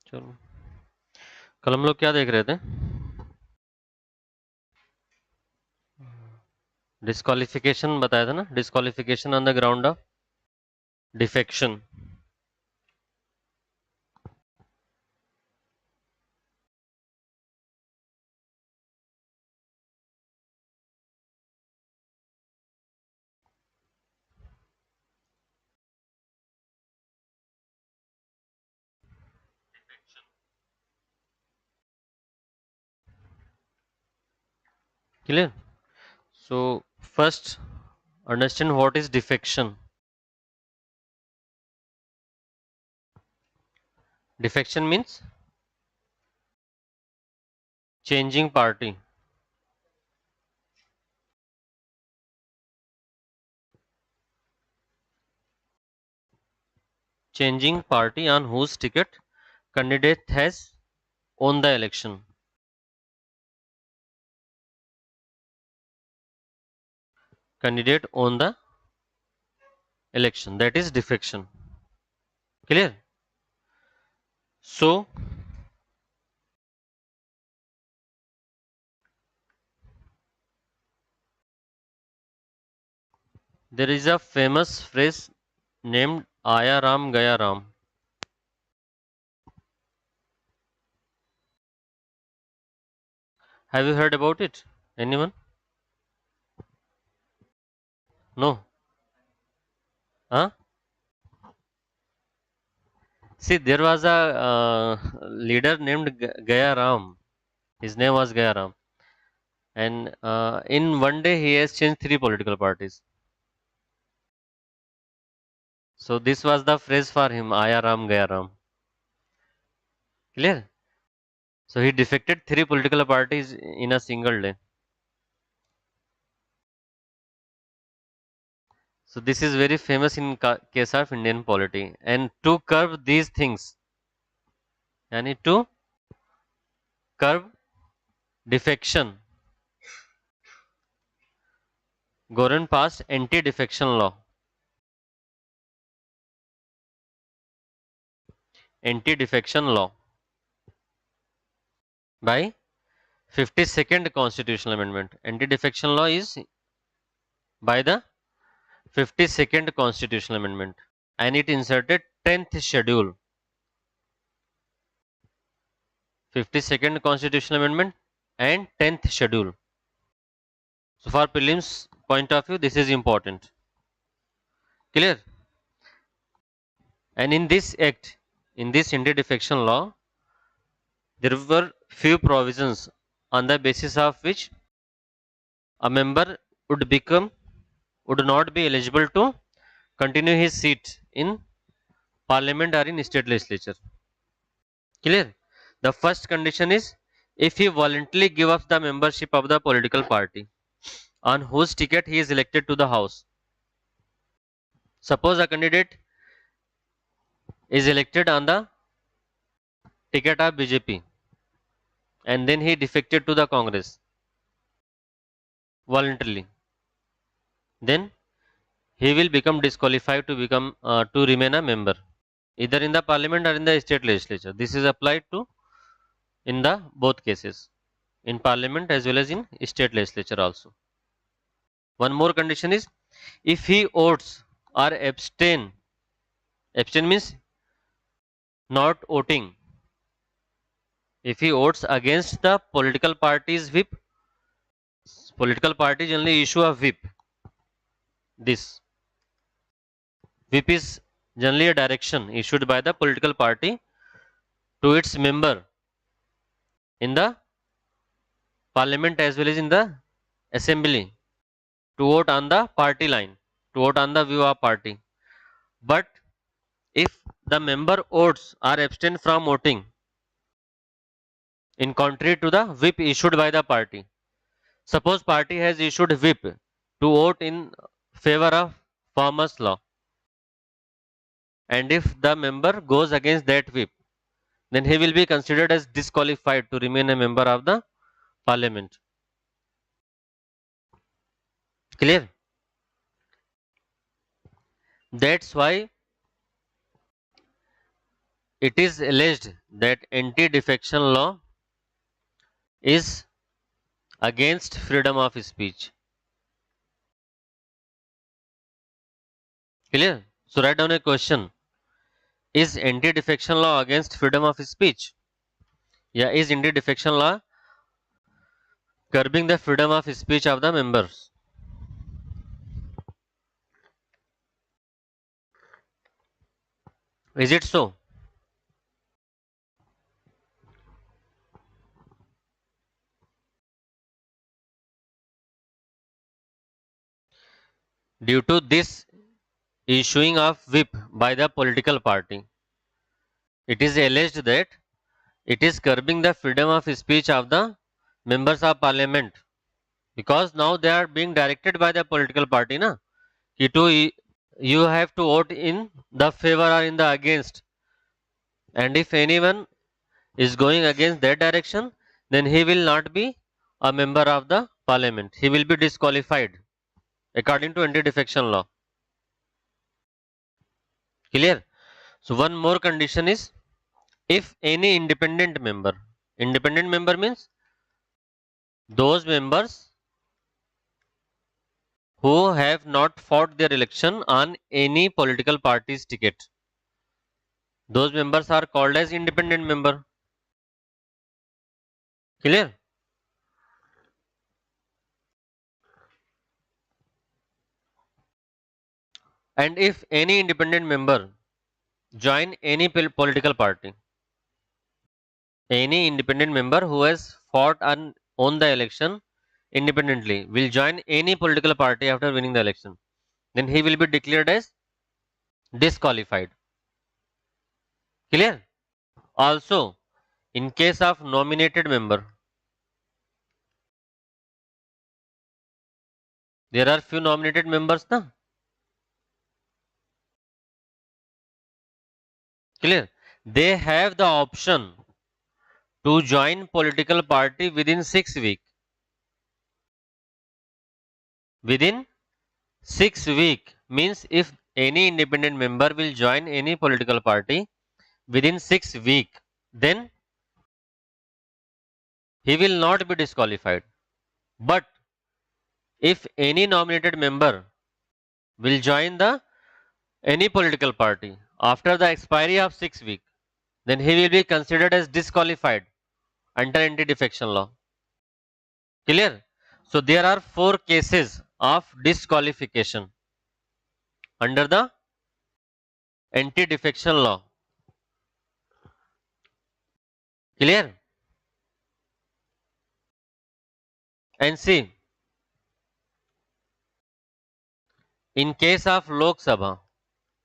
चलो, कल हम लोग क्या देख रहे थे? डिस्क्वालिफिकेशन बताया था ना, disqualification on the ground of defection. Clear? So first understand what is defection. Defection means changing party. Changing party on whose ticket candidate has won the election. Candidate won the election. That is defection. Clear? So there is a famous phrase named Aya Ram Gaya Ram. Have you heard about it? Anyone? No? Huh? See, there was a leader named Gaya Ram. His name was Gaya Ram. And in one day he has changed three political parties. So this was the phrase for him, Aya Ram Gaya Ram. Clear? So he defected three political parties in a single day. So this is very famous in case of Indian polity. And to curb these things, yani to curb defection, government passed anti-defection law. Anti-defection law by 52nd constitutional amendment. Anti-defection law is by the 52nd constitutional amendment, and it inserted 10th schedule. 52nd constitutional amendment and 10th schedule. So for prelims point of view, this is important. Clear? And in this act, in this anti-defection law, there were few provisions on the basis of which a member would not be eligible to continue his seat in parliament or in state legislature. Clear? The first condition is if he voluntarily give up the membership of the political party on whose ticket he is elected to the house. Suppose a candidate is elected on the ticket of BJP and then he defected to the Congress voluntarily. Then he will become disqualified to become to remain a member either in the parliament or in the state legislature. This is applied to in the both cases, in parliament as well as in state legislature also. One more condition is if he votes or abstain means not voting. If he votes against the political party's whip, political parties only issue a whip. This whip is generally a direction issued by the political party to its member in the parliament as well as in the assembly to vote on the party line, to vote on the view of party. But if the member votes or abstain from voting in contrary to the whip issued by the party, suppose party has issued whip to vote in favor of farmers law, and if the member goes against that whip, then he will be considered as disqualified to remain a member of the parliament. Clear? That's why it is alleged that anti-defection law is against freedom of speech. Clear? So write down a question. Is anti-defection law against freedom of speech? Yeah, is anti-defection law curbing the freedom of speech of the members? Is it so? Due to this issuing of whip by the political party, it is alleged that it is curbing the freedom of speech of the members of parliament, because now they are being directed by the political party na कि to you have to vote in the favor or in the against, and if anyone is going against that direction, then he will not be a member of the parliament, he will be disqualified according to anti-defection law. Clear? So one more condition is, if any independent member means those members who have not fought their election on any political party's ticket, those members are called as independent member. Clear? And if any independent member join any political party, any independent member who has fought and won the election independently will join any political party after winning the election, then he will be declared as disqualified. Clear? Also, in case of nominated member, there are few nominated members na. Clear? They have the option to join political party within 6 weeks. Within 6 weeks means if any independent member will join any political party within 6 weeks, then he will not be disqualified. But if any nominated member will join the any political party after the expiry of 6 weeks, then he will be considered as disqualified under anti-defection law. Clear? So there are 4 cases of disqualification under the anti-defection law. Clear? And see, in case of Lok Sabha,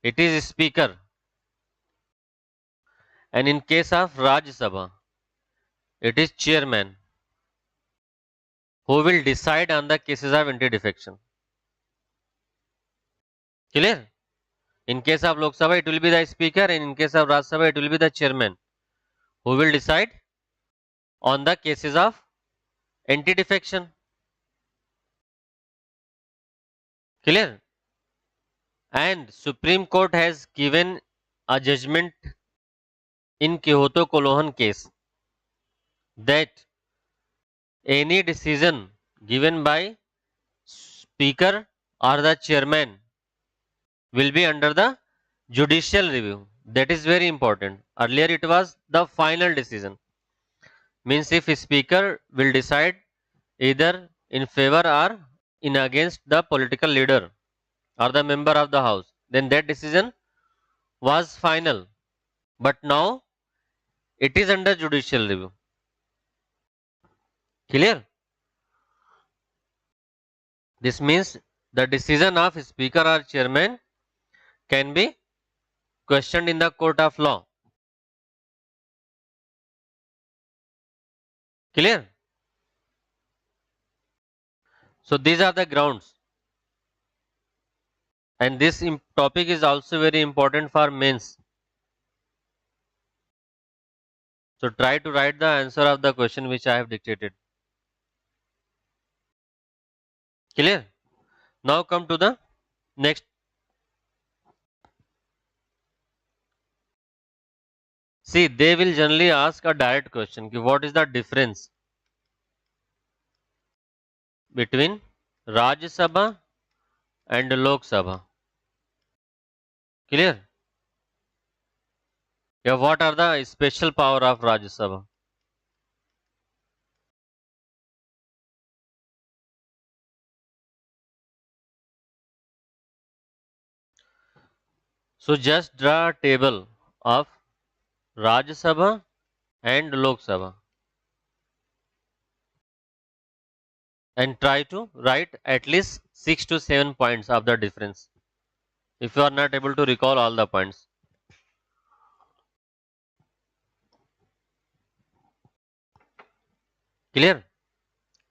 it is speaker, and in case of Rajya Sabha, it is chairman who will decide on the cases of anti-defection. Clear? In case of Lok Sabha, it will be the speaker, and in case of Rajya Sabha, it will be the chairman who will decide on the cases of anti-defection. Clear? And Supreme Court has given a judgment in Kyoto Kolohan case that any decision given by speaker or the chairman will be under the judicial review. That is very important. Earlier it was the final decision. Means if speaker will decide either in favor or in against the political leader or the member of the house, then that decision was final. But now it is under judicial review. Clear? This means the decision of speaker or chairman can be questioned in the court of law. Clear? So these are the grounds. And this topic is also very important for mains. So try to write the answer of the question which I have dictated. Clear? Now come to the next See, they will generally ask a direct question कि what is the difference between Rajya Sabha and Lok Sabha? Clear? Yeah, what are the special power of Rajya Sabha? So just draw a table of Rajya Sabha and Lok Sabha and try to write at least 6 to 7 points of the difference if you are not able to recall all the points. Clear?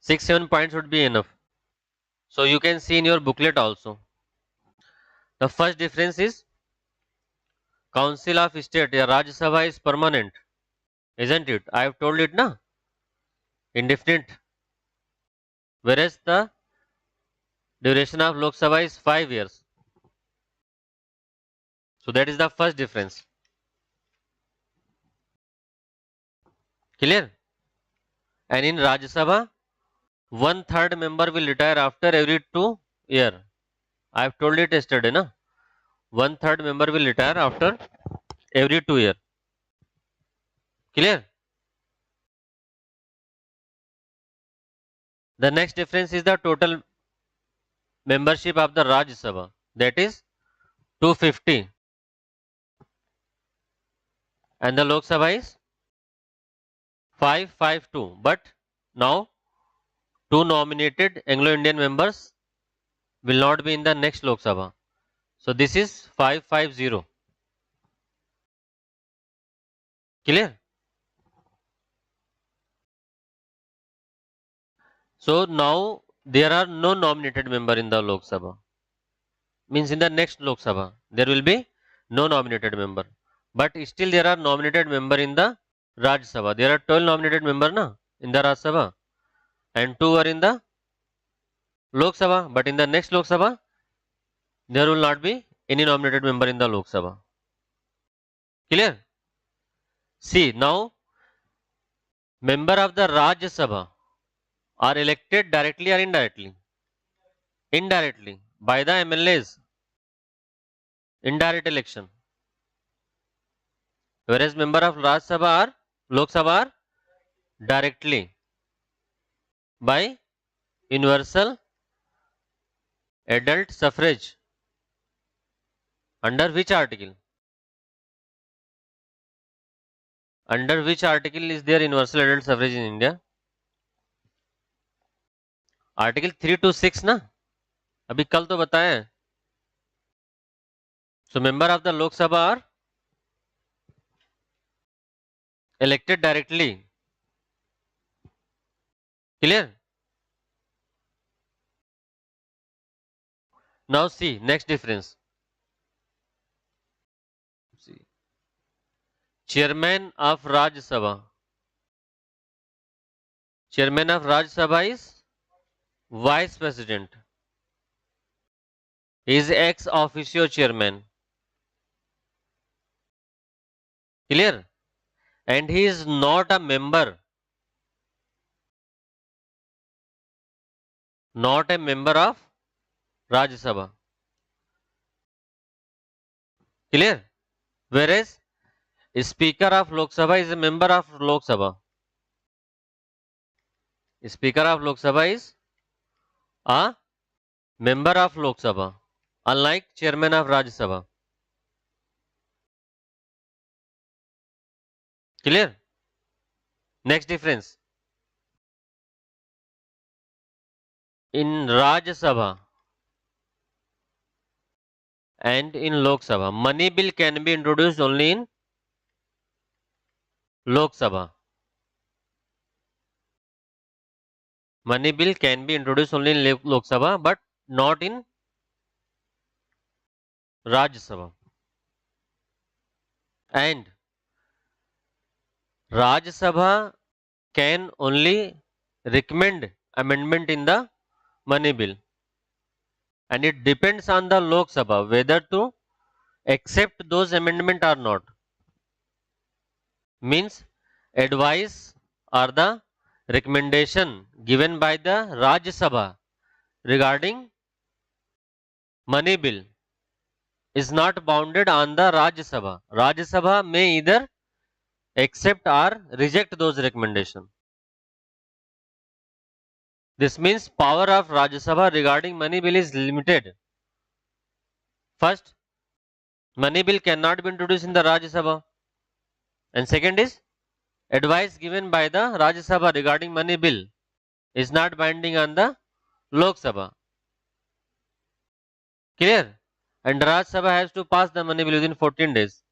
6 7 points would be enough. So you can see in your booklet also. The first difference is Council of State, yeah, Rajya Sabha is permanent, isn't it? I have told it na, indefinite. Whereas the duration of Lok Sabha is 5 years. So that is the first difference. Clear? And in Rajya Sabha, one third member will retire after every 2 years. I have told it yesterday, na? One third member will retire after every 2 years. Clear? The next difference is the total membership of the Rajya Sabha. That is 250. And the Lok Sabha is 552. But now two nominated Anglo-Indian members will not be in the next Lok Sabha. So this is 550. Clear? So now there are no nominated member in the Lok Sabha. Means in the next Lok Sabha there will be no nominated member. But still there are nominated member in the Rajya Sabha. There are 12 nominated member na in the Rajya Sabha and 2 are in the Lok Sabha. But in the next Lok Sabha there will not be any nominated member in the Lok Sabha. Clear? See, now member of the Rajya Sabha are elected directly or indirectly? Indirectly by the MLAs. Indirect election. Whereas member of Rajya Sabha or Lok Sabha are directly by universal adult suffrage. Under which article? Under which article is there universal adult suffrage in India? Article 326 ना, अभी कल तो बताया है. So member of the Lok Sabha are elected directly. Clear? Now see next difference. See. Chairman of Rajya Sabha. Chairman of Rajya Sabha is Vice President. He is ex officio chairman. Clear? And he is not a member. Not a member of Rajya Sabha. Clear? Whereas Speaker of Lok Sabha is a member of Lok Sabha. Speaker of Lok Sabha is a member of Lok Sabha, unlike Chairman of Rajya Sabha. Clear? Next difference. In Rajya Sabha and in Lok Sabha, money bill can be introduced only in Lok Sabha. Money bill can be introduced only in Lok Sabha, but not in Rajya Sabha. And Rajya Sabha can only recommend amendment in the money bill, and it depends on the Lok Sabha whether to accept those amendment or not. means advice or the recommendation given by the Rajya Sabha regarding money bill is not bounded on the Rajya Sabha. Rajya Sabha may either accept or reject those recommendations. This means power of Rajya Sabha regarding money bill is limited. First, money bill cannot be introduced in the Rajya Sabha. And second is, advice given by the Rajya Sabha regarding money bill is not binding on the Lok Sabha. Clear? And Rajya Sabha has to pass the money bill within 14 days.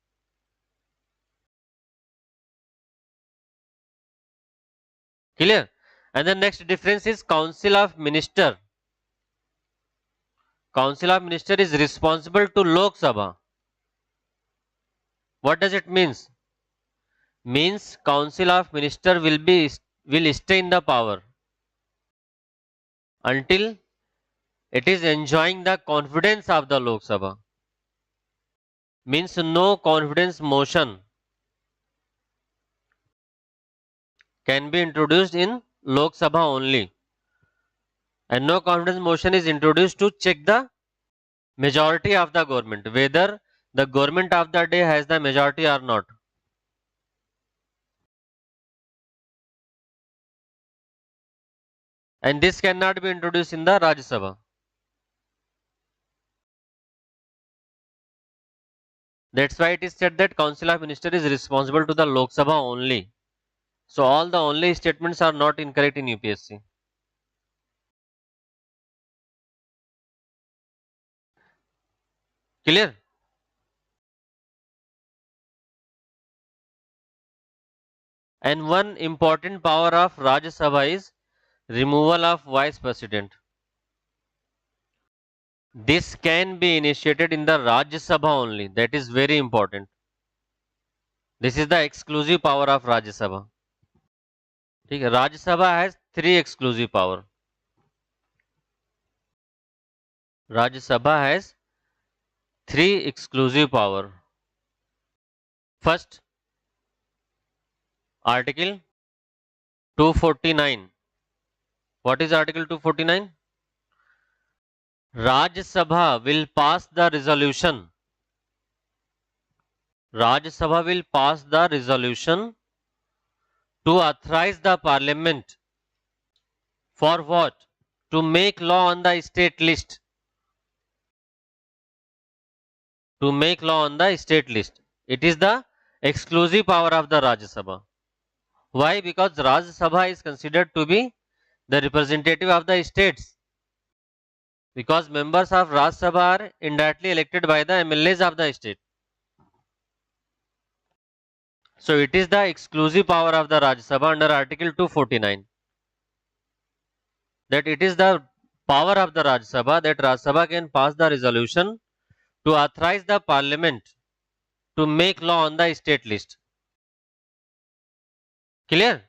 Clear? And the next difference is Council of Minister. Council of Minister is responsible to Lok Sabha. What does it means? Means Council of Minister will stay in the power until it is enjoying the confidence of the Lok Sabha. Means no confidence motion can be introduced in Lok Sabha only. And no confidence motion is introduced to check the majority of the government, whether the government of the day has the majority or not. And this cannot be introduced in the Rajya Sabha. That's why it is said that Council of Minister is responsible to the Lok Sabha only. So all the only statements are not incorrect in UPSC. Clear? And one important power of Rajya Sabha is removal of Vice President. This can be initiated in the Rajya Sabha only. That is very important. This is the exclusive power of Rajya Sabha. Okay? Rajya Sabha has three exclusive power. Rajya Sabha has three exclusive power. First, Article 249. What is Article 249? Rajya Sabha will pass the resolution. Rajya Sabha will pass the resolution to authorize the parliament for what? To make law on the state list. To make law on the state list. It is the exclusive power of the Rajya Sabha. Why? Because Rajya Sabha is considered to be the representative of the states. Because members of Rajya Sabha are indirectly elected by the MLAs of the state. So it is the exclusive power of the Rajya Sabha under Article 249. That it is the power of the Rajya Sabha that Rajya Sabha can pass the resolution to authorize the parliament to make law on the state list. Clear?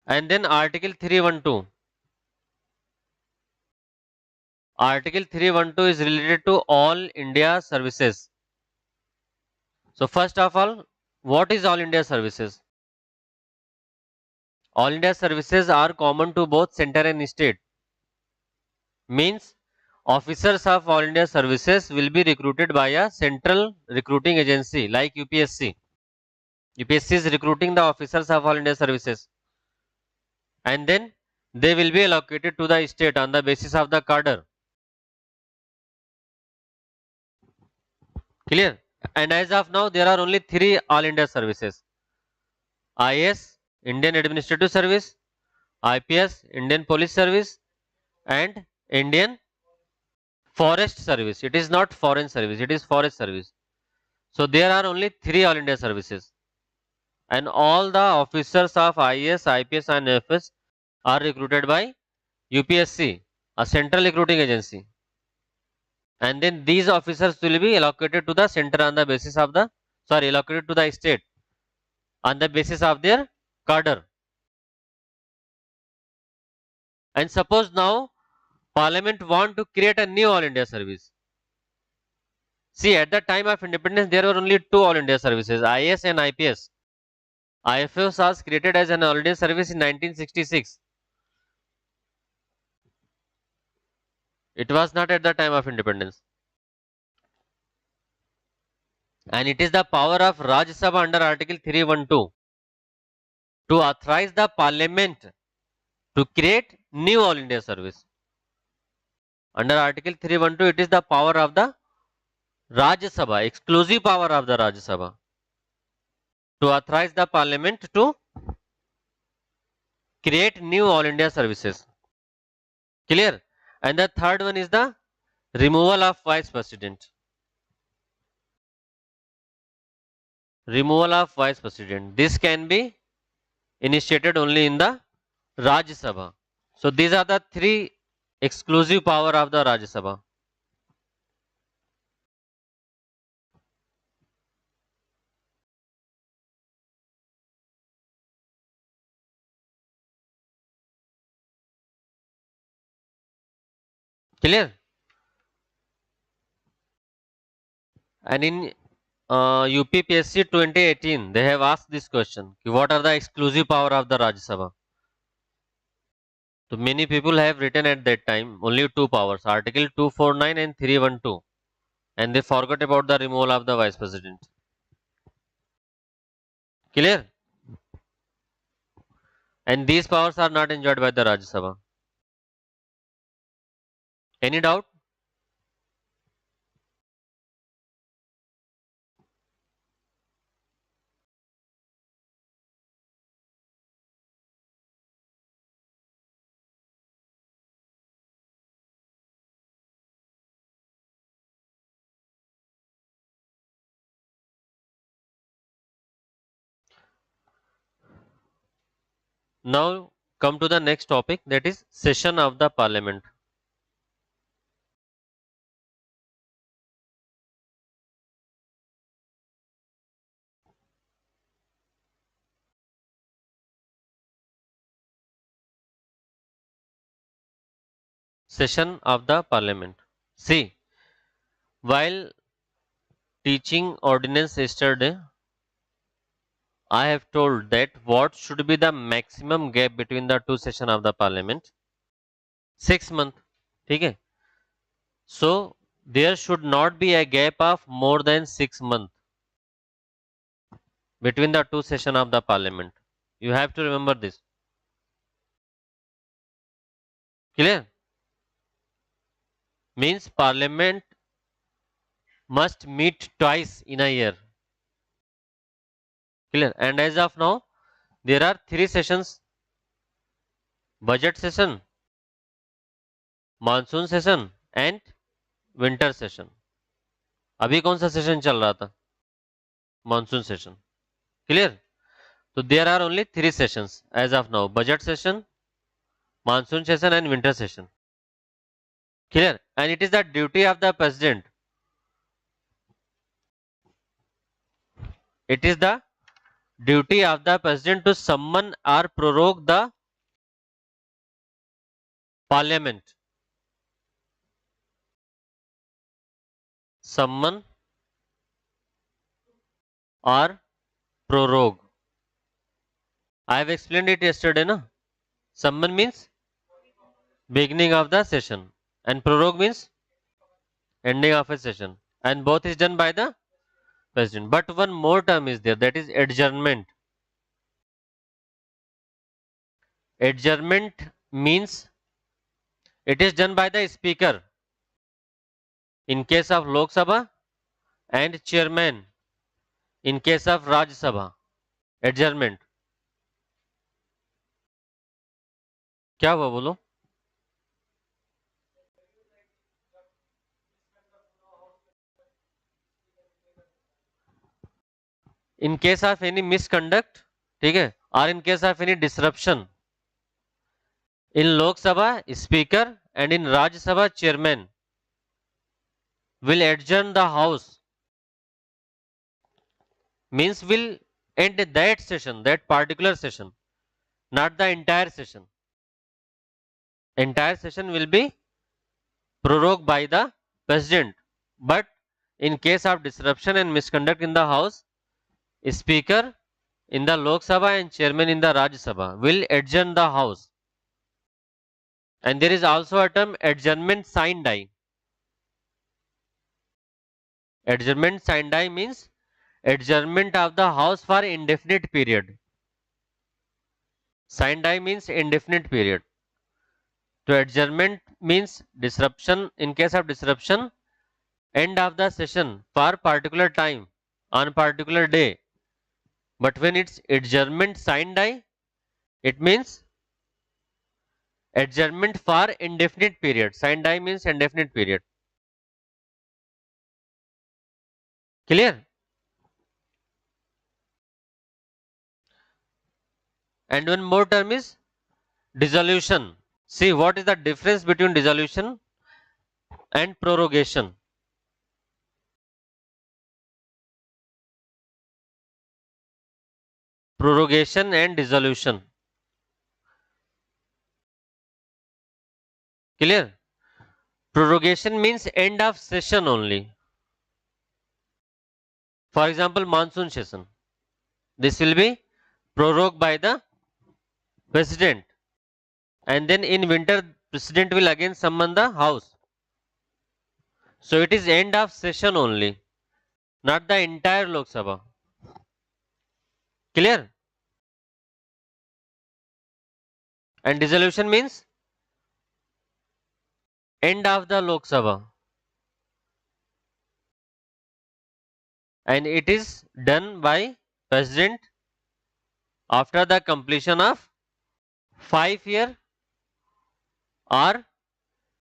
And then Article 312. Article 312 is related to all India services. So first of all, what is all India services? All India services are common to both center and state. Means officers of all India services will be recruited by a central recruiting agency like UPSC. UPSC is recruiting the officers of all India services. And then they will be allocated to the state on the basis of the cadre. Clear? And as of now, there are only three all India services. IAS, Indian Administrative Service, IPS, Indian Police Service, and Indian Forest Service. It is not Foreign Service, it is Forest Service. So there are only three all India services. And all the officers of IAS, IPS, and FS are recruited by UPSC, a central recruiting agency. And then these officers will be allocated to the center on the basis of the, allocated to the state on the basis of their cadre. And suppose now Parliament want to create a new All India service. See, at the time of independence, there were only two All India services, IAS and IPS. IFS was created as an All India service in 1966. It was not at the time of independence. And it is the power of Rajya Sabha under Article 312 to authorize the parliament to create new All India service. Under Article 312, it is the power of the Rajya Sabha, exclusive power of the Rajya Sabha, to authorize the parliament to create new All India services. Clear? And the third one is the removal of vice president. Removal of vice president. This can be initiated only in the Rajya Sabha. So these are the three exclusive power of the Rajya Sabha. Clear? And in UPPSC 2018, they have asked this question: what are the exclusive power of the Rajya Sabha? So many people have written at that time only two powers, Article 249 and 312, and they forgot about the removal of the vice president. Clear? And these powers are not enjoyed by the Rajya Sabha. Any doubt? Now come to the next topic, that is session of the parliament. Session of the parliament. See, while teaching ordinance yesterday, I have told that what should be the maximum gap between the two session of the parliament? 6 months. Okay. So there should not be a gap of more than 6 months between the two session of the parliament. You have to remember this. Clear? Means parliament must meet twice in a year. Clear? And as of now, there are three sessions: budget session, monsoon session and winter session. अभी कौन सा session चल रहा था? Monsoon session. Clear? तो there are only three sessions as of now: budget session, monsoon session and winter session. Clear? And it is the duty of the president, it is the duty of the president to summon or prorogue the parliament. Summon or prorogue. I have explained it yesterday, no? Summon means beginning of the session and prorogue means ending of a session, and both is done by the president. But one more term is there, that is adjournment. Adjournment means it is done by the speaker in case of Lok Sabha and chairman in case of Rajya Sabha. Adjournment. क्या हुआ बोलो? In case of any misconduct, ठीक है, or in case of any disruption, in Lok Sabha speaker and in Rajya Sabha chairman will adjourn the house, means will end that session, that particular session, not the entire session. Entire session will be prorogued by the president, but in case of disruption and misconduct in the House, Speaker in the Lok Sabha and Chairman in the Rajya Sabha will adjourn the House. And there is also a term adjournment sine die. Adjournment sine die means adjournment of the House for indefinite period. Sine die means indefinite period. So adjournment means disruption. In case of disruption, end of the session for particular time on particular day. But when it's adjournment sine die, it means adjournment for indefinite period. Sine die means indefinite period. Clear? And one more term is dissolution. See what is the difference between dissolution and prorogation. Prorogation and dissolution. Clear? Prorogation means end of session only. For example, monsoon session. This will be prorogued by the president. And then in winter, president will again summon the house. So it is end of session only, not the entire Lok Sabha. Clear? And dissolution means end of the Lok Sabha. And it is done by president after the completion of 5 year or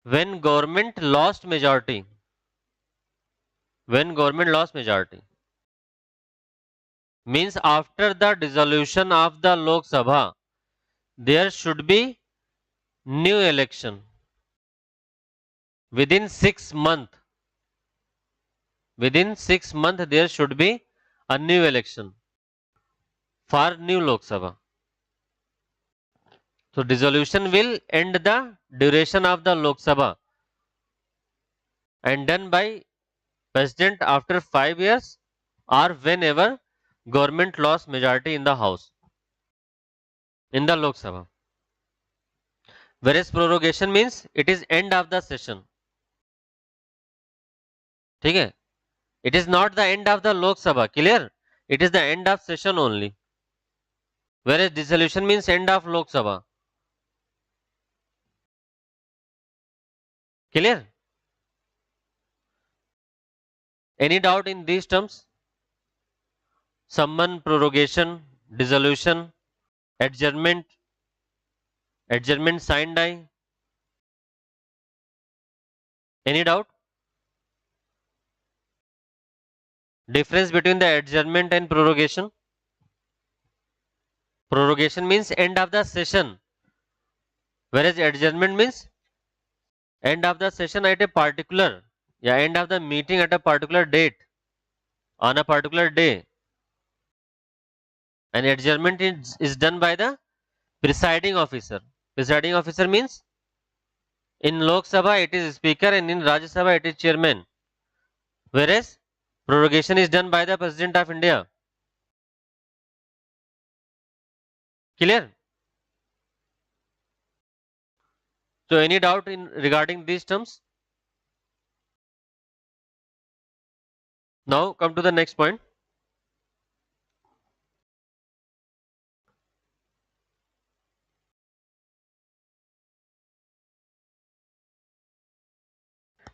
when government lost majority. When government lost majority. Means after the dissolution of the Lok Sabha, there should be new election within 6 months. Within 6 months, there should be a new election for new Lok Sabha. So dissolution will end the duration of the Lok Sabha and done by president after 5 years or whenever government lost majority in the House, in the Lok Sabha. Whereas prorogation means it is end of the session. ठीक है? It is not the end of the Lok Sabha. Clear? It is the end of session only. Whereas dissolution means end of Lok Sabha. Clear? Any doubt in these terms? Summon, prorogation, dissolution, adjournment, adjournment sine die. Any doubt? Difference between the adjournment and prorogation? Prorogation means end of the session, whereas adjournment means end of the session at a particular, yeah, end of the meeting at a particular date, on a particular day. And adjournment is done by the presiding officer. Presiding officer means in Lok Sabha it is speaker and in Rajya Sabha it is chairman. Whereas prorogation is done by the President of India. Clear? So any doubt in regarding these terms? Now come to the next point.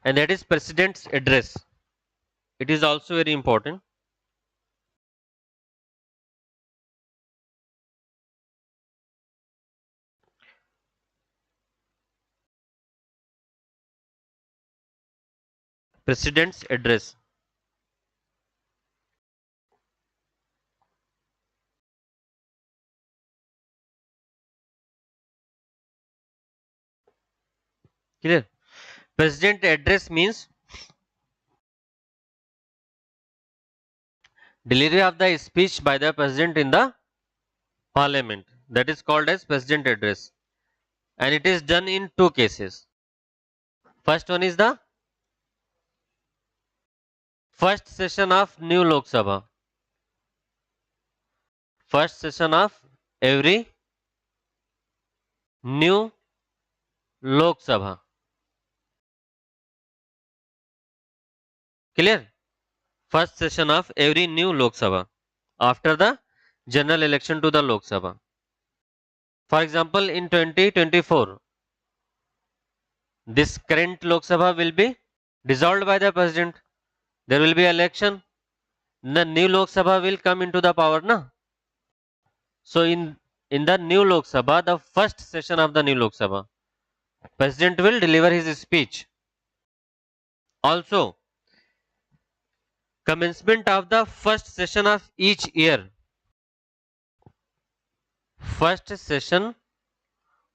And that is President's address. It is also very important. President's address. Clear? President address means delivery of the speech by the president in the parliament. That is called as president address. And it is done in two cases. First one is the First session of new Lok Sabha. First session of every new Lok Sabha. Clear? First session of every new Lok Sabha after the general election to the Lok Sabha. For example, in 2024, this current Lok Sabha will be dissolved by the president. There will be election. The new Lok Sabha will come into the power, na? So in the new Lok Sabha, the first session of the new Lok Sabha, president will deliver his speech. Also, commencement of the first session of each year. First session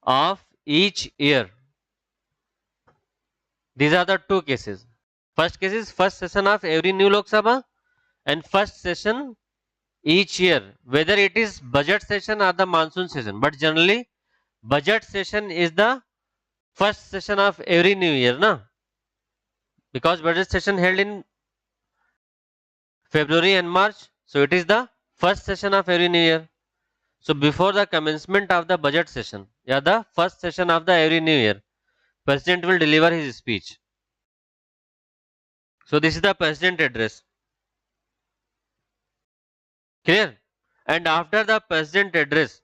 of each year. These are the two cases. First case is first session of every new Lok Sabha and first session each year, whether it is budget session or the monsoon session. But generally, budget session is the first session of every new year, na? Because budget session held in February and March, so it is the first session of every new year. So before the commencement of the budget session, yeah, the first session of the every new year, president will deliver his speech. So this is the president address. Clear? And after the president address,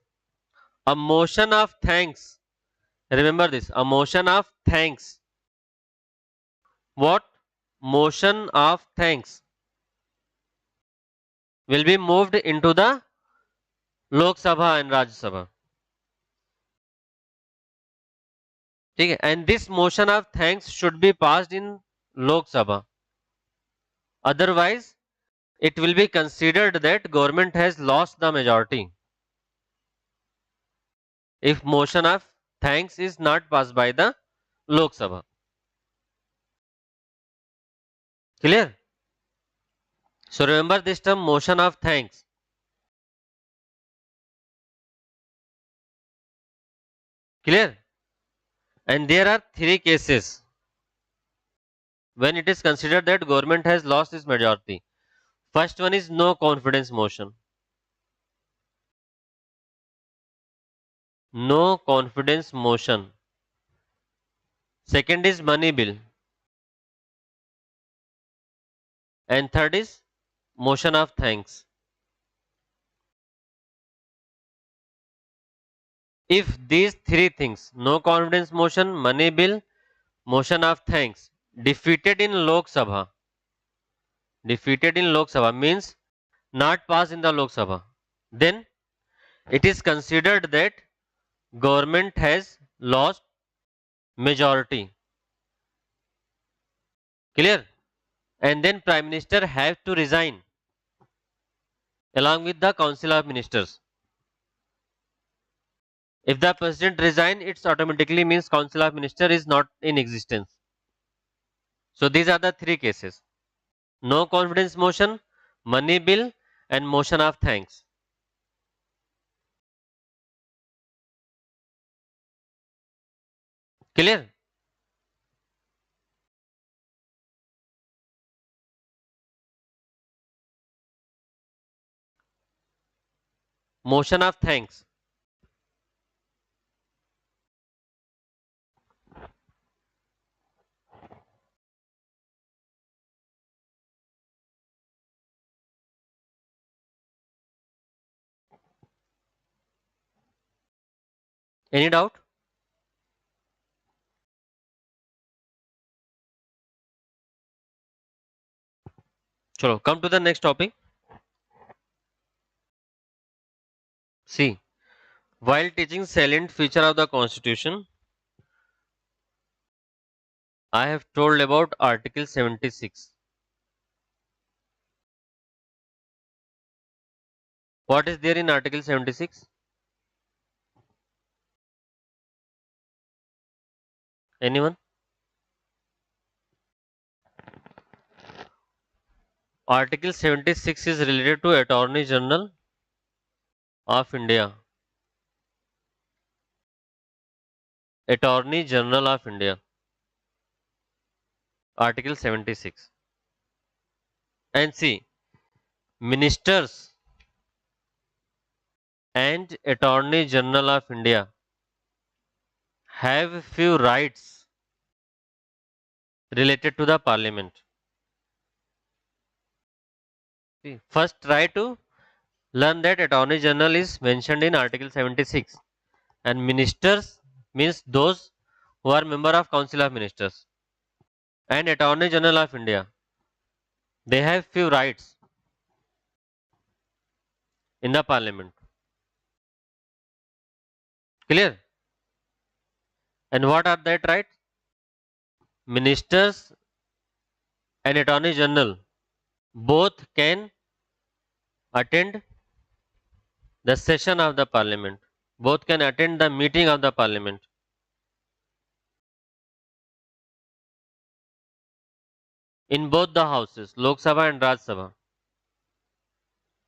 a motion of thanks. Remember this, a motion of thanks. What? Motion of thanks will be moved into the Lok Sabha and Rajya Sabha. Okay? And this motion of thanks should be passed in Lok Sabha. Otherwise, it will be considered that government has lost the majority. If motion of thanks is not passed by the Lok Sabha. Clear? So remember this term motion of thanks. Clear? And there are three cases when it is considered that government has lost its majority. First one is no confidence motion. No confidence motion. Second is money bill. And third is motion of thanks. If these three things, no confidence motion, money bill, motion of thanks, defeated in Lok Sabha, defeated in Lok Sabha means not passed in the Lok Sabha, then it is considered that government has lost majority. Clear? And then Prime Minister have to resign along with the Council of Ministers. If the President resign, it automatically means Council of Ministers is not in existence. So these are the three cases. No confidence motion, money bill and motion of thanks. Clear? Motion of thanks. Any doubt? Chalo, come to the next topic. See, while teaching salient feature of the Constitution, I have told about Article 76. What is there in Article 76? Anyone? Article 76 is related to Attorney General of India. Attorney General of India. Article 76. And see, ministers and Attorney General of India have few rights related to the parliament. See, first try to learn that Attorney General is mentioned in Article 76 and ministers means those who are member of Council of Ministers and Attorney General of India. They have few rights in the parliament. Clear? And what are that rights? Ministers and Attorney General both can attend the session of the parliament. Both can attend the meeting of the parliament. In both the houses, Lok Sabha and Raj Sabha.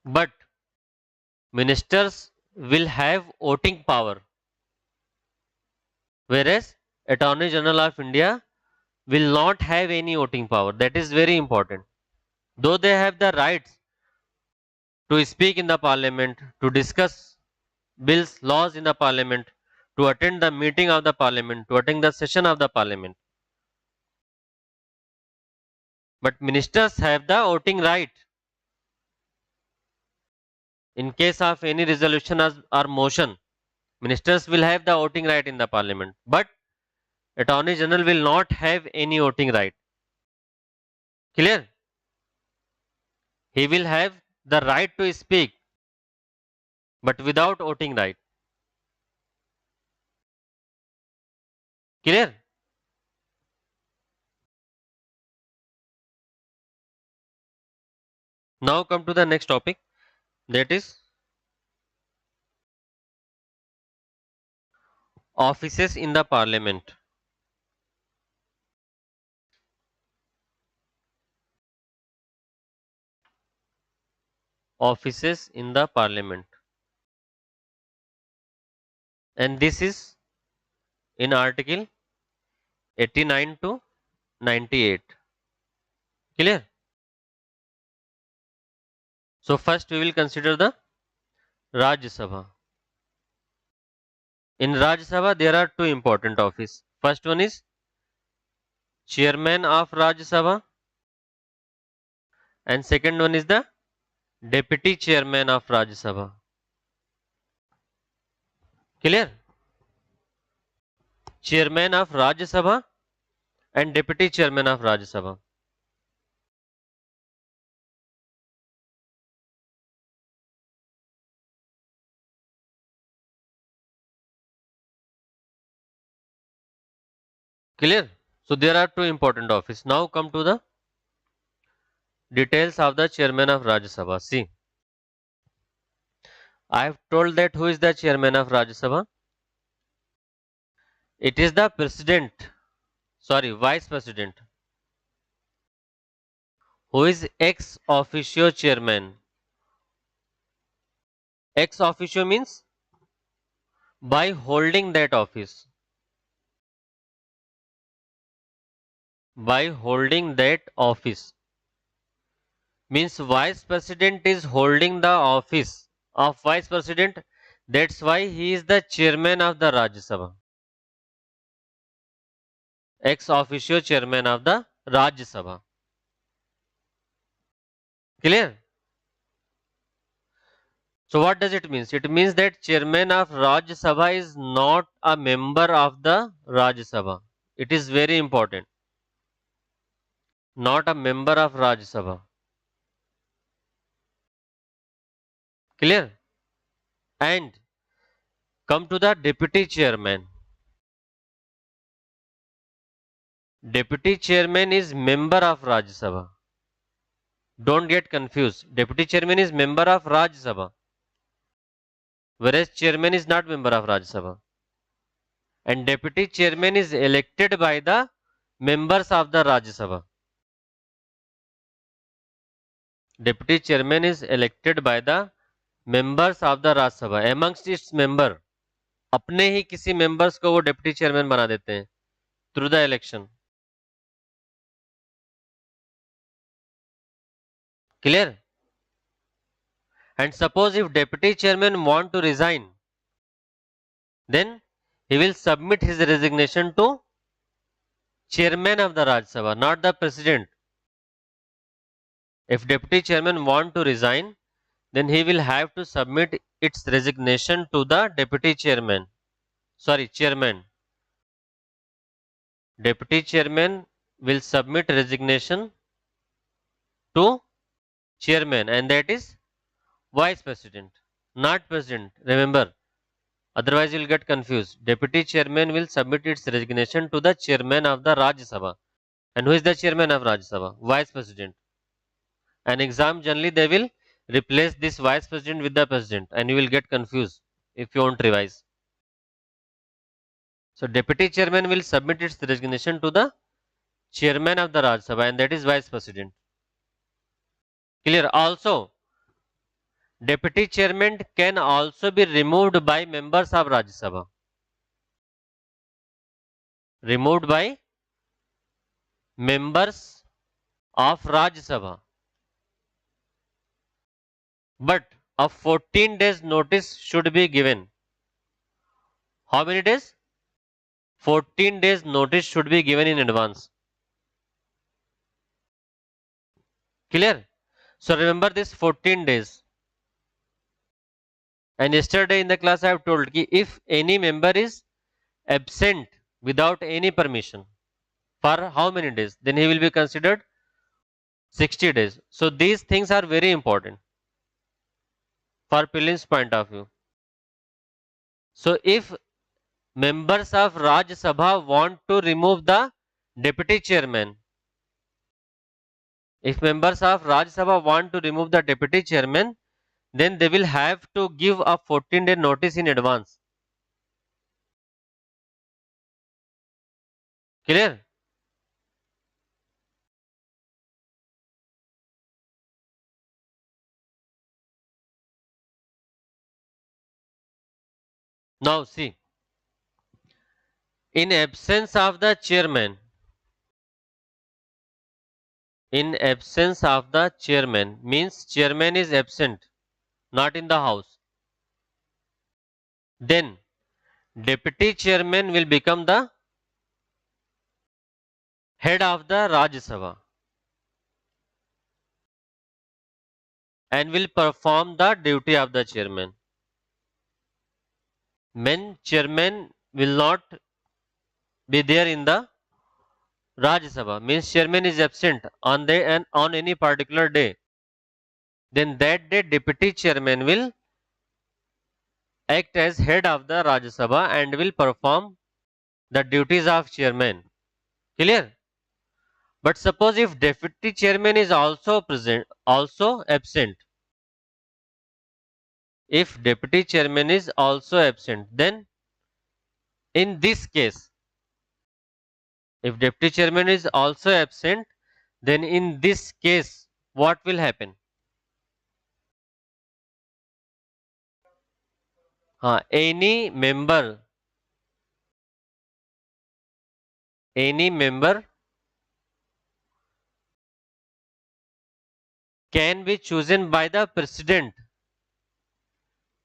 But ministers will have voting power, whereas Attorney General of India will not have any voting power. That is very important. Though they have the rights to speak in the parliament, to discuss bills, laws in the parliament, to attend the meeting of the parliament, to attend the session of the parliament. But ministers have the voting right. In case of any resolution or motion, ministers will have the voting right in the parliament. But Attorney General will not have any voting right. Clear? He will have the right to speak, but without voting right. Clear? Now come to the next topic, that is offices in the parliament. Offices in the parliament. And this is in article 89 to 98. Clear? So first we will consider the Rajya Sabha. In Rajya Sabha there are two important offices. First one is chairman of Rajya Sabha and second one is the deputy chairman of Rajya Sabha. Clear? Chairman of Rajya Sabha and deputy chairman of Rajya Sabha. Clear? So there are two important offices. Now come to the details of the chairman of Rajya Sabha. See, I have told that who is the chairman of Rajya Sabha? It is the president, sorry, vice president, who is ex officio chairman. Ex officio means by holding that office. By holding that office means vice president is holding the office of vice president. That's why he is the chairman of the Rajya Sabha. Ex officio chairman of the Rajya Sabha. Clear? So what does it mean? It means that chairman of Rajya Sabha is not a member of the Rajya Sabha. It is very important. Not a member of Rajya Sabha. Clear? And come to the deputy chairman. Deputy chairman is member of Rajya Sabha. Don't get confused. Deputy chairman is member of Rajya Sabha, whereas chairman is not member of Rajya Sabha. And deputy chairman is elected by the members of the Rajya Sabha. Deputy chairman is elected by the members of the Rajya Sabha. Amongst its member, अपने ही किसी members को वो deputy chairman बना देते हैं through the election. Clear? And suppose if deputy chairman want to resign, then he will submit his resignation to chairman of the Rajya Sabha, not the president. If deputy chairman want to resign, then he will have to submit its resignation to the deputy chairman. Sorry, chairman. Deputy chairman will submit resignation to chairman, and that is vice president, not president. Remember, otherwise you will get confused. Deputy chairman will submit its resignation to the chairman of the Rajya Sabha. And who is the chairman of Rajya Sabha? Vice president. An exam generally they will replace this vice president with the president, and you will get confused if you won't revise. So deputy chairman will submit its resignation to the chairman of the Rajya Sabha, and that is vice president. Clear? Also, deputy chairman can also be removed by members of Rajya Sabha. Removed by members of Rajya Sabha. But a 14 days notice should be given. How many days? 14 days notice should be given in advance. Clear? So remember this 14 days. And yesterday in the class I have told ki if any member is absent without any permission for how many days, then he will be considered 60 days. So these things are very important for prelims point of view. So if members of Rajya Sabha want to remove the deputy chairman, if members of Rajya Sabha want to remove the deputy chairman, then they will have to give a 14-day notice in advance. Clear? Now see, in absence of the chairman, means chairman is absent, not in the house, then deputy chairman will become the head of the Rajya Sabha and will perform the duty of the chairman. When chairman will not be there in the Rajya Sabha, means chairman is absent on any particular day, then that day deputy chairman will act as head of the Rajya Sabha and will perform the duties of chairman. Clear? But suppose if deputy chairman is also present, also absent, if deputy chairman is also absent, then in this case, if deputy chairman is also absent, then in this case, what will happen? Any member can be chosen by the president.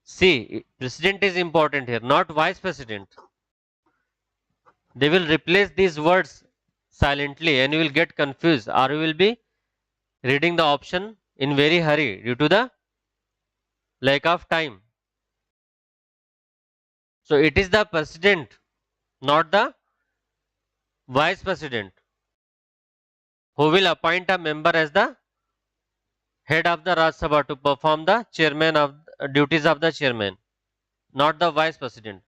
See, president is important here, not vice president. They will replace these words silently and you will get confused, or you will be reading the option in very hurry due to the lack of time. So it is the president, not the vice president, who will appoint a member as the head of the Rajya Sabha to perform the chairman of duties of the chairman, not the vice president.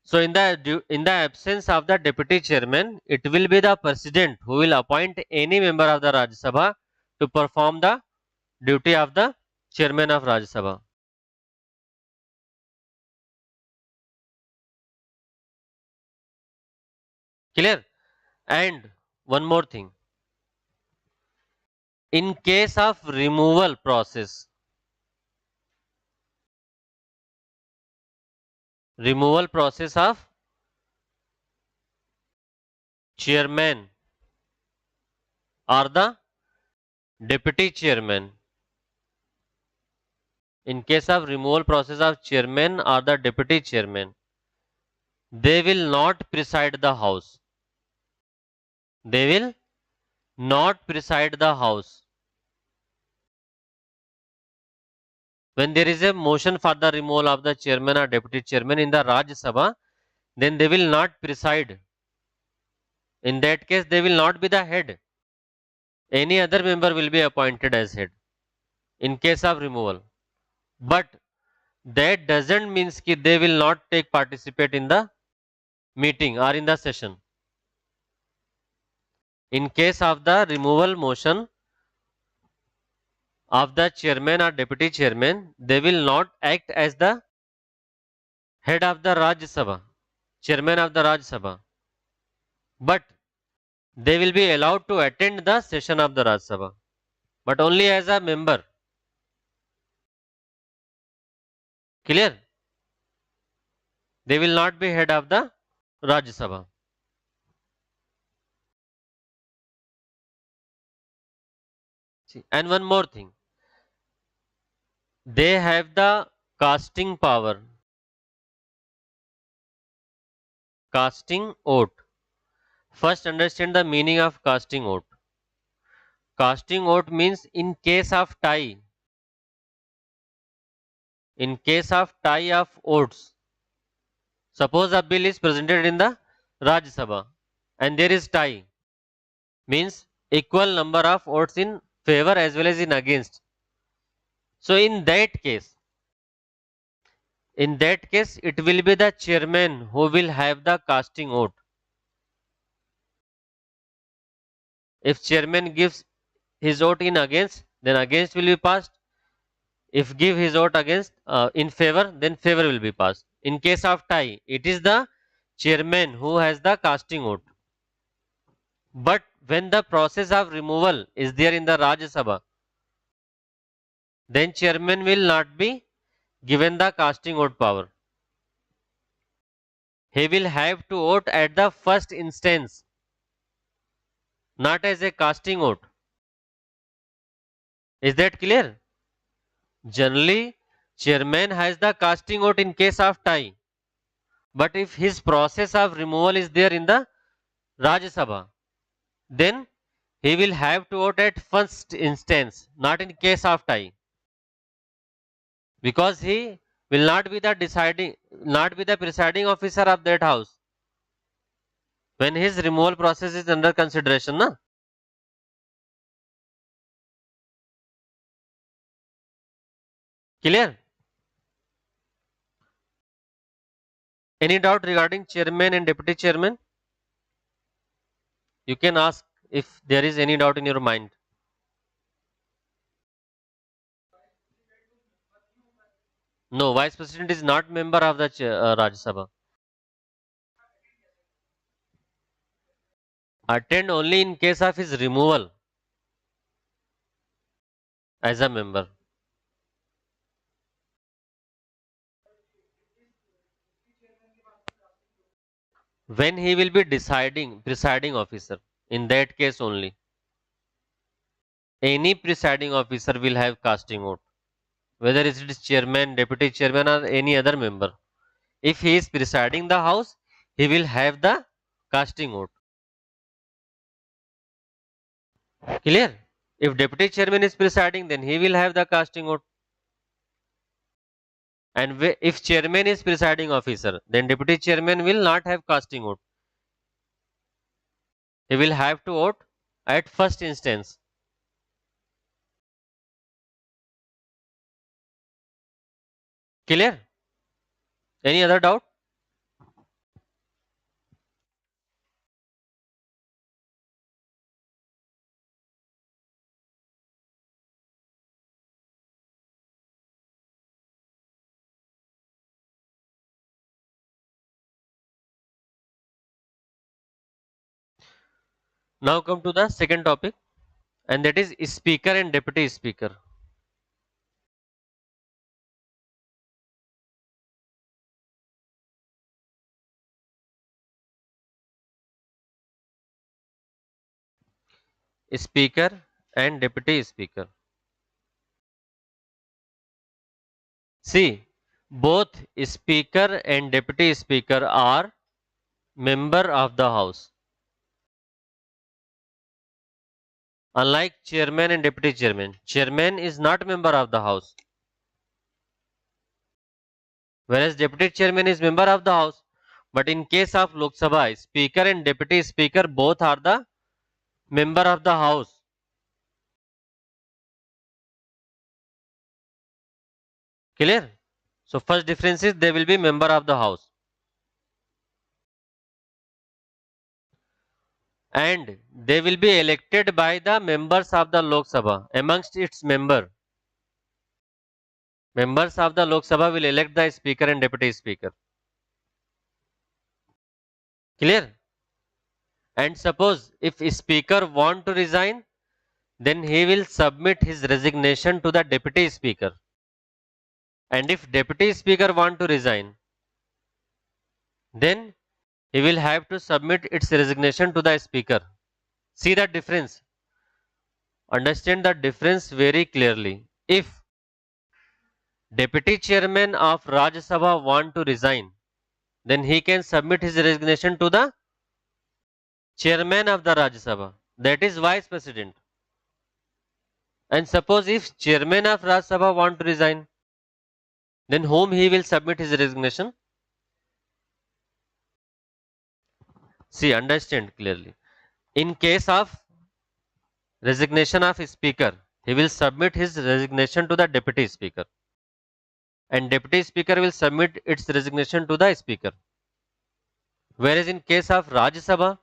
So in the absence of the deputy chairman, it will be the president who will appoint any member of the Rajya Sabha to perform the duty of the chairman of Rajya Sabha. Clear? And one more thing. In case of removal process of chairman or the deputy chairman. In case of removal process of chairman or the deputy chairman, they will not preside the house. They will not preside the house. When there is a motion for the removal of the chairman or deputy chairman in the Rajya Sabha, then they will not preside. In that case, they will not be the head. Any other member will be appointed as head in case of removal. But that doesn't mean that they will not take participate in the meeting or in the session. In case of the removal motion of the chairman or deputy chairman, they will not act as the head of the Rajya Sabha, chairman of the Rajya Sabha, but they will be allowed to attend the session of the Rajya Sabha, but only as a member. Clear? They will not be head of the Rajya Sabha. See, and one more thing, they have the casting power, casting vote. First, understand the meaning of casting vote. Casting vote means in case of tie of votes. Suppose a bill is presented in the Rajya Sabha and there is tie, means equal number of votes in favor as well as in against. So in that case, it will be the chairman who will have the casting vote. If chairman gives his vote in against, then against will be passed. If give his vote against in favor, then favor will be passed. In case of tie, it is the chairman who has the casting vote. But when the process of removal is there in the Rajya Sabha, then chairman will not be given the casting vote power. He will have to vote at the first instance, not as a casting vote. Is that clear? Generally, chairman has the casting vote in case of tie. But if his process of removal is there in the Rajya Sabha, then he will have to vote at first instance, not in case of tie. Because he will not be the presiding officer of that house when his removal process is under consideration. Na? Clear? Any doubt regarding chairman and deputy chairman? You can ask if there is any doubt in your mind. No, vice president is not member of the Rajya Sabha. Attend only in case of his removal as a member. When he will be presiding officer, in that case only. Any presiding officer will have casting vote, whether it is chairman, deputy chairman, or any other member. If he is presiding the house, he will have the casting vote. Clear? If deputy chairman is presiding, then he will have the casting vote. And if chairman is presiding officer, then deputy chairman will not have casting vote. He will have to vote at first instance. Clear? Any other doubt? Now come to the second topic, and that is speaker and deputy speaker. Speaker and deputy speaker. See, both speaker and deputy speaker are member of the house. Unlike chairman and deputy chairman, chairman is not member of the house, whereas deputy chairman is member of the house. But in case of Lok Sabha, speaker and deputy speaker both are the member of the house. Clear? So first difference is they will be member of the house. And they will be elected by the members of the Lok Sabha. Amongst its members of the Lok Sabha will elect the speaker and deputy speaker. Clear? And suppose if speaker want to resign, then he will submit his resignation to the deputy speaker. And if deputy speaker want to resign, then he will have to submit its resignation to the speaker. See the difference. Understand the difference very clearly. If deputy chairman of Rajya Sabha want to resign, then he can submit his resignation to the chairman of the Rajya Sabha, that is vice president. And suppose if chairman of Rajya Sabha want to resign, then whom he will submit his resignation? See, understand clearly. In case of resignation of speaker, he will submit his resignation to the deputy speaker, and deputy speaker will submit its resignation to the speaker. Whereas in case of Rajya Sabha,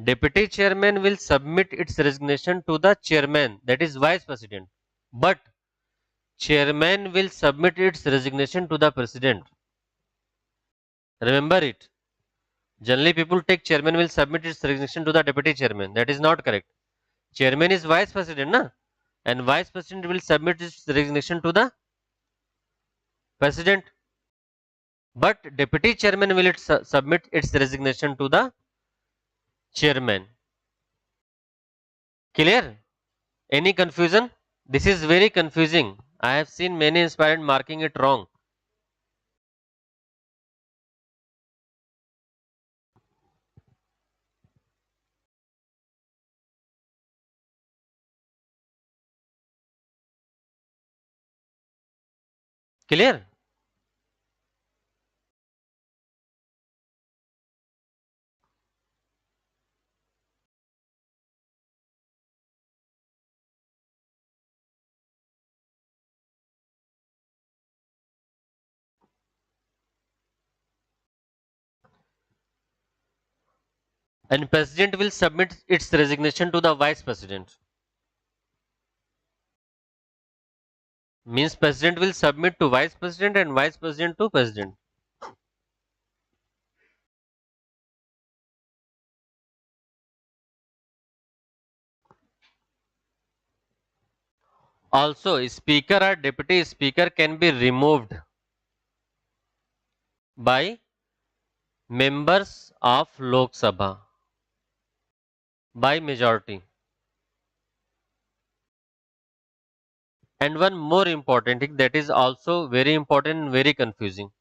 deputy chairman will submit its resignation to the chairman, that is vice president. But chairman will submit its resignation to the president. Remember it. Generally, people take chairman will submit its resignation to the deputy chairman. That is not correct. Chairman is vice president, na? And vice president will submit its resignation to the president. But deputy chairman will submit its resignation to the chairman. Clear? Any confusion? This is very confusing. I have seen many aspirants marking it wrong. Clear? And president will submit its resignation to the vice president. Means president will submit to vice president and vice president to president. Also, speaker or deputy speaker can be removed by members of Lok Sabha by majority. And one more important thing that is also very important and very confusing.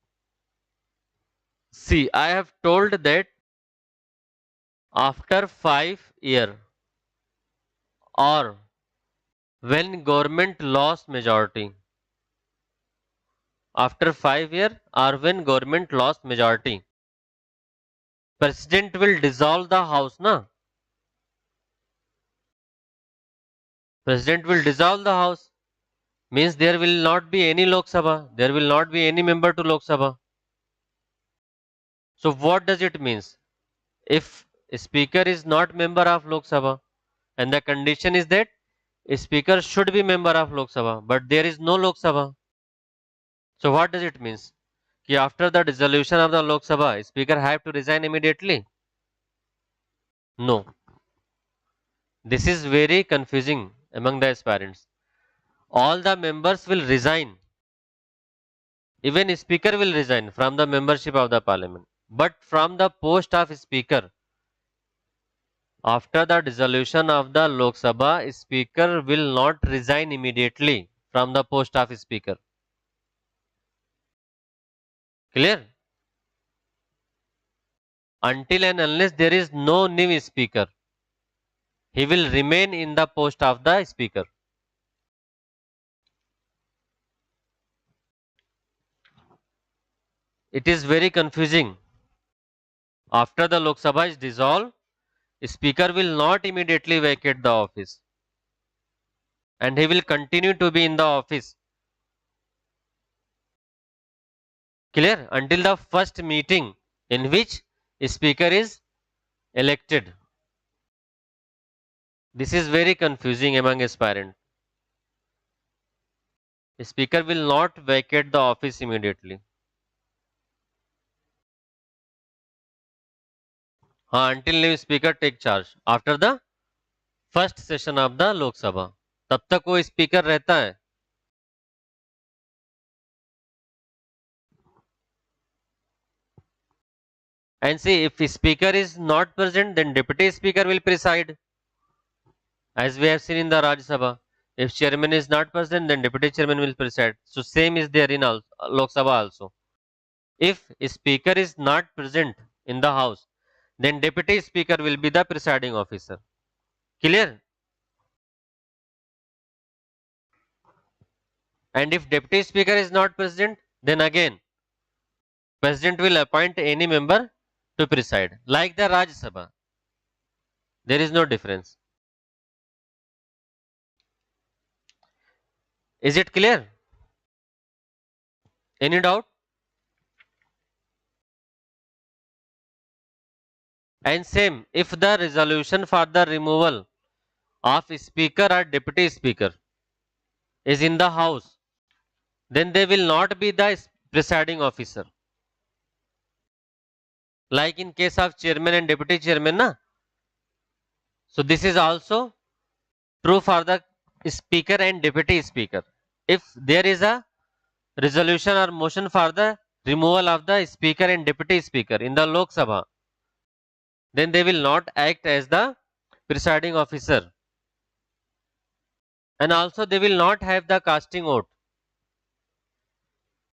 See, I have told that after 5 years or when government lost majority, after 5 years or when government lost majority, president will dissolve the house, na? President will dissolve the house. Means there will not be any Lok Sabha. There will not be any member to Lok Sabha. So what does it means? If speaker is not member of Lok Sabha, and the condition is that speaker should be member of Lok Sabha, but there is no Lok Sabha. So what does it means? Ki after the dissolution of the Lok Sabha, speaker have to resign immediately? No. This is very confusing among the aspirants. All the members will resign. Even speaker will resign from the membership of the parliament. But from the post of speaker, After the dissolution of the Lok Sabha, Speaker will not resign immediately from the post of Speaker. Clear? Until and unless there is no new Speaker, he will remain in the post of the Speaker. It is very confusing. After the Lok Sabha is dissolved, Speaker will not immediately vacate the office and he will continue to be in the office. Clear? Until the first meeting in which Speaker is elected. This is very confusing among aspirants. Speaker will not vacate the office immediately. Until new Speaker take charge. After the first session of the Lok Sabha. तब तक वो speaker रहता है. And see, if speaker is not present, then deputy speaker will preside. As we have seen in the Rajya Sabha. If chairman is not present, then deputy chairman will preside. So same is there in Lok Sabha also. If speaker is not present in the house, then deputy speaker will be the presiding officer. Clear? And if deputy speaker is not present, then again president will appoint any member to preside. Like the Rajya Sabha. There is no difference. Is it clear? Any doubt? And same, if the resolution for the removal of speaker or deputy speaker is in the house, then they will not be the presiding officer. Like in case of chairman and deputy chairman, na? So this is also true for the speaker and deputy speaker. If there is a resolution or motion for the removal of the speaker and deputy speaker in the Lok Sabha, then they will not act as the presiding officer. And also they will not have the casting vote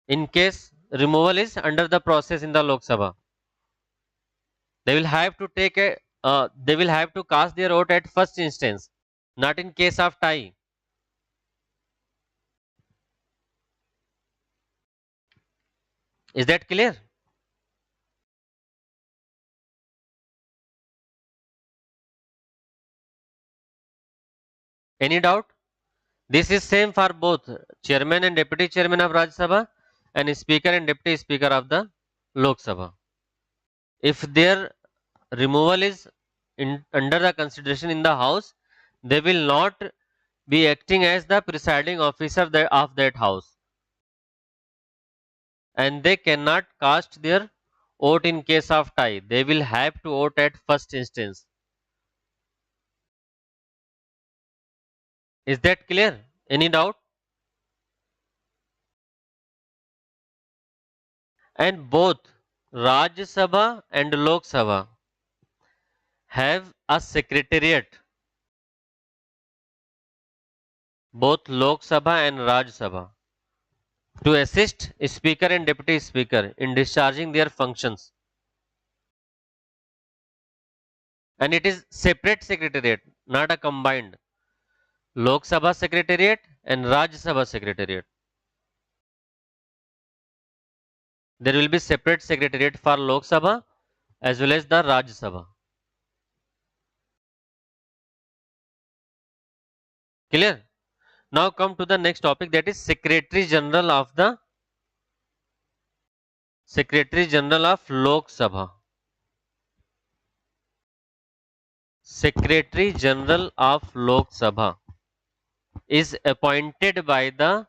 in case removal is under the process in the Lok Sabha. They will have to take a they will have to cast their vote at first instance, not in case of tie. Is that clear? Any doubt? This is same for both chairman and deputy chairman of Rajya Sabha and speaker and deputy speaker of the Lok Sabha. If their removal is under the consideration in the house, they will not be acting as the presiding officer of that house. And they cannot cast their vote in case of tie. They will have to vote at first instance. Is that clear? Any doubt? And both Rajya Sabha and Lok Sabha have a secretariat. Both Lok Sabha and Rajya Sabha to assist speaker and deputy speaker in discharging their functions. And it is separate secretariat, not a combined. Lok Sabha secretariat and Rajya Sabha secretariat. There will be separate secretariat for Lok Sabha as well as the Rajya Sabha. Clear? Now come to the next topic, that is Secretary General of the Lok Sabha. Secretary General of Lok Sabha is appointed by the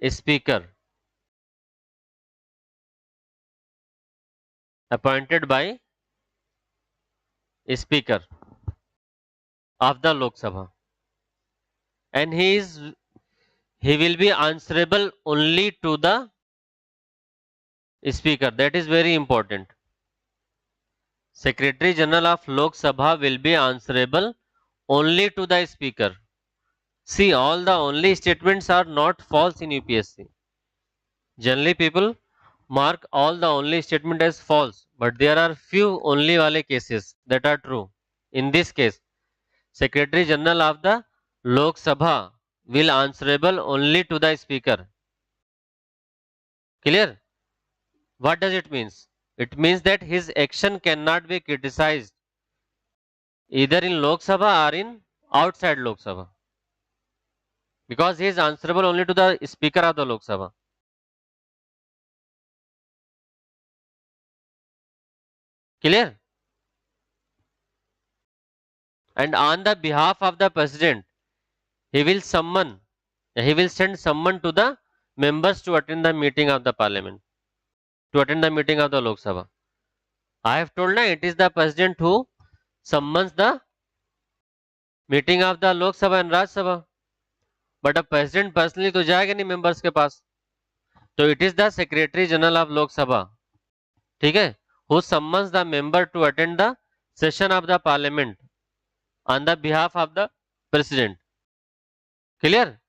Speaker. Appointed by Speaker of the Lok Sabha. And he will be answerable only to the Speaker. That is very important. Secretary General of Lok Sabha will be answerable only to the Speaker. See, all the only statements are not false in UPSC. Generally, people mark all the only statement as false, but there are few only wale cases that are true. In this case, Secretary General of the Lok Sabha will answerable only to the Speaker. Clear? What does it means? It means that his action cannot be criticized either in Lok Sabha or in outside Lok Sabha because he is answerable only to the Speaker of the Lok Sabha. Clear? And on the behalf of the President, he will send someone to the members to attend the meeting of the Parliament, to attend the meeting of the Lok Sabha. I have told now it is the President who summons the meeting of the Lok Sabha and Raj Sabha. But a President personally तो जाएगा नहीं members के पास. So it is the Secretary General of Lok Sabha, ठीक है, who summons the member to attend the session of the Parliament on the behalf of the President. Clear?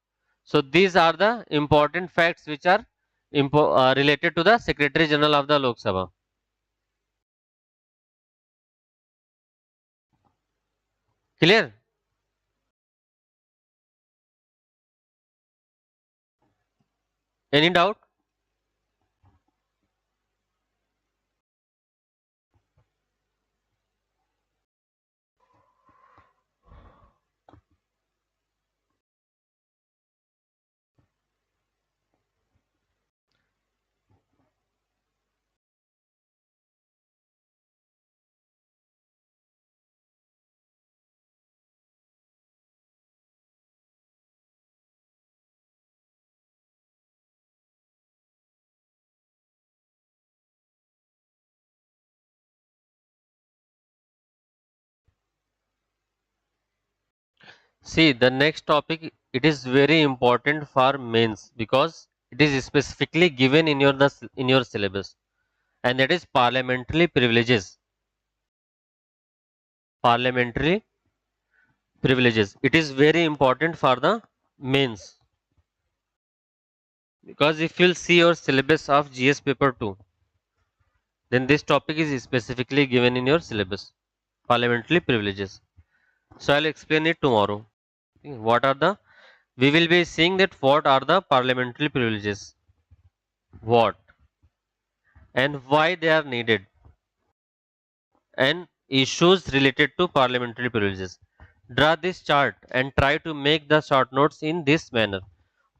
So these are the important facts which are related to the Secretary General of the Lok Sabha. Clear? Any doubt? See, the next topic, it is very important for mains because it is specifically given in in your syllabus, and that is parliamentary privileges. Parliamentary privileges. It is very important for the mains because if you'll see your syllabus of GS paper 2, then this topic is specifically given in your syllabus. Parliamentary privileges. So I'll explain it tomorrow. What are the, we will be seeing that what are the parliamentary privileges, what and why they are needed, and issues related to parliamentary privileges. Draw this chart and try to make the short notes in this manner.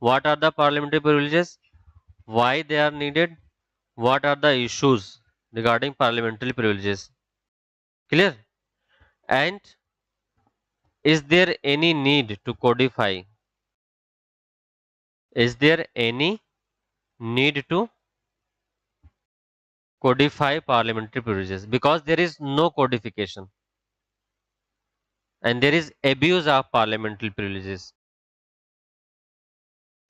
What are the parliamentary privileges? Why they are needed? What are the issues regarding parliamentary privileges? Clear? And is there any need to codify? Is there any need to codify parliamentary privileges? Because there is no codification and there is abuse of parliamentary privileges.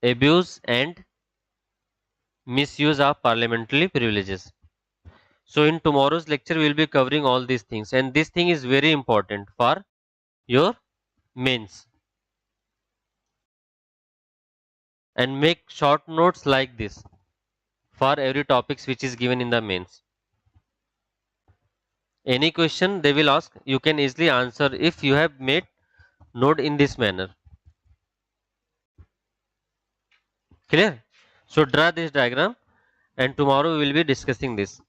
Abuse and misuse of parliamentary privileges. So in tomorrow's lecture we will be covering all these things, and this thing is very important for your mains. And make short notes like this for every topics which is given in the mains. Any question they will ask, you can easily answer if you have made note in this manner. Clear? So draw this diagram and tomorrow we will be discussing this.